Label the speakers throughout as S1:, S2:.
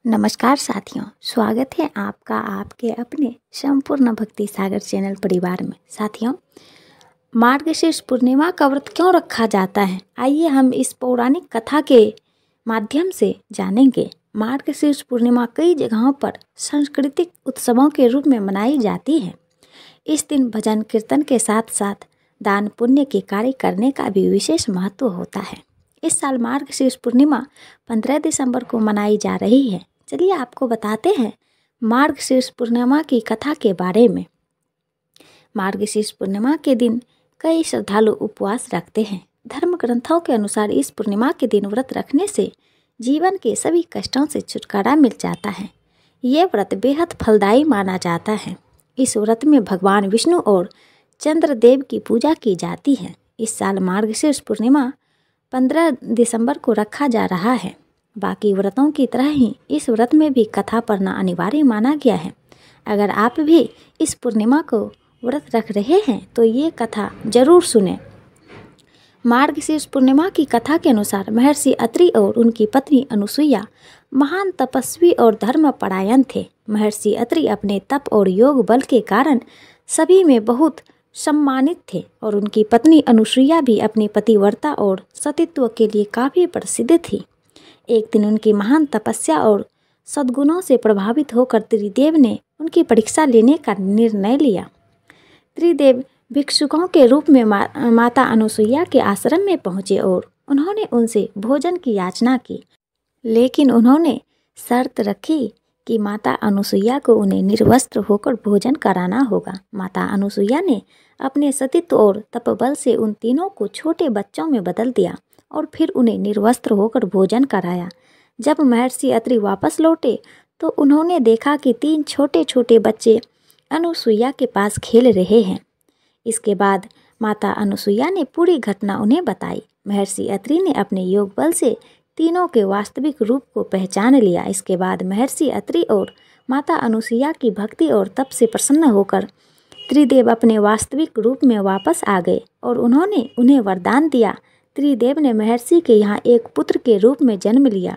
S1: नमस्कार साथियों, स्वागत है आपका आपके अपने संपूर्ण भक्ति सागर चैनल परिवार में। साथियों, मार्गशीर्ष पूर्णिमा का व्रत क्यों रखा जाता है, आइए हम इस पौराणिक कथा के माध्यम से जानेंगे। मार्गशीर्ष पूर्णिमा कई जगहों पर सांस्कृतिक उत्सवों के रूप में मनाई जाती है। इस दिन भजन कीर्तन के साथ साथ दान पुण्य के कार्य करने का भी विशेष महत्व होता है। इस साल मार्गशीर्ष पूर्णिमा 15 दिसंबर को मनाई जा रही है। चलिए आपको बताते हैं मार्गशीर्ष पूर्णिमा की कथा के बारे में। मार्गशीर्ष पूर्णिमा के दिन कई श्रद्धालु उपवास रखते हैं। धर्म ग्रंथों के अनुसार इस पूर्णिमा के दिन व्रत रखने से जीवन के सभी कष्टों से छुटकारा मिल जाता है। ये व्रत बेहद फलदायी माना जाता है। इस व्रत में भगवान विष्णु और चंद्रदेव की पूजा की जाती है। इस साल मार्गशीर्ष पूर्णिमा 15 दिसंबर को रखा जा रहा है। बाकी व्रतों की तरह ही इस व्रत में भी कथा पढ़ना अनिवार्य माना गया है। अगर आप भी इस पूर्णिमा को व्रत रख रहे हैं तो ये कथा जरूर सुनें। मार्गशीर्ष पूर्णिमा की कथा के अनुसार महर्षि अत्रि और उनकी पत्नी अनुसुईया महान तपस्वी और धर्मपरायण थे। महर्षि अत्रि अपने तप और योग बल के कारण सभी में बहुत सम्मानित थे और उनकी पत्नी अनुसुईया भी अपनी पतिव्रता और सतीत्व के लिए काफ़ी प्रसिद्ध थी। एक दिन उनकी महान तपस्या और सद्गुणों से प्रभावित होकर त्रिदेव ने उनकी परीक्षा लेने का निर्णय लिया। त्रिदेव भिक्षुकों के रूप में माता अनुसुईया के आश्रम में पहुँचे और उन्होंने उनसे भोजन की याचना की, लेकिन उन्होंने शर्त रखी कि माता अनुसुईया को उन्हें निर्वस्त्र होकर भोजन कराना होगा। माता अनुसुईया ने अपने सतीत्व और तपबल से उन तीनों को छोटे बच्चों में बदल दिया और फिर उन्हें निर्वस्त्र होकर भोजन कराया। जब महर्षि अत्रि वापस लौटे तो उन्होंने देखा कि 3 छोटे छोटे बच्चे अनुसुईया के पास खेल रहे हैं। इसके बाद माता अनुसुईया ने पूरी घटना उन्हें बताई। महर्षि अत्रि ने अपने योग बल से तीनों के वास्तविक रूप को पहचान लिया। इसके बाद महर्षि अत्रि और माता अनुसुईया की भक्ति और तप से प्रसन्न होकर त्रिदेव अपने वास्तविक रूप में वापस आ गए और उन्होंने उन्हें वरदान दिया। त्रिदेव ने महर्षि के यहाँ एक पुत्र के रूप में जन्म लिया।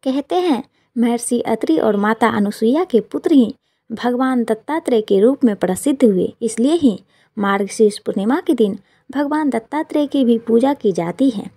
S1: कहते हैं महर्षि अत्रि और माता अनुसुईया के पुत्र ही भगवान दत्तात्रेय के रूप में प्रसिद्ध हुए। इसलिए ही मार्गशीर्ष पूर्णिमा के दिन भगवान दत्तात्रेय की भी पूजा की जाती है।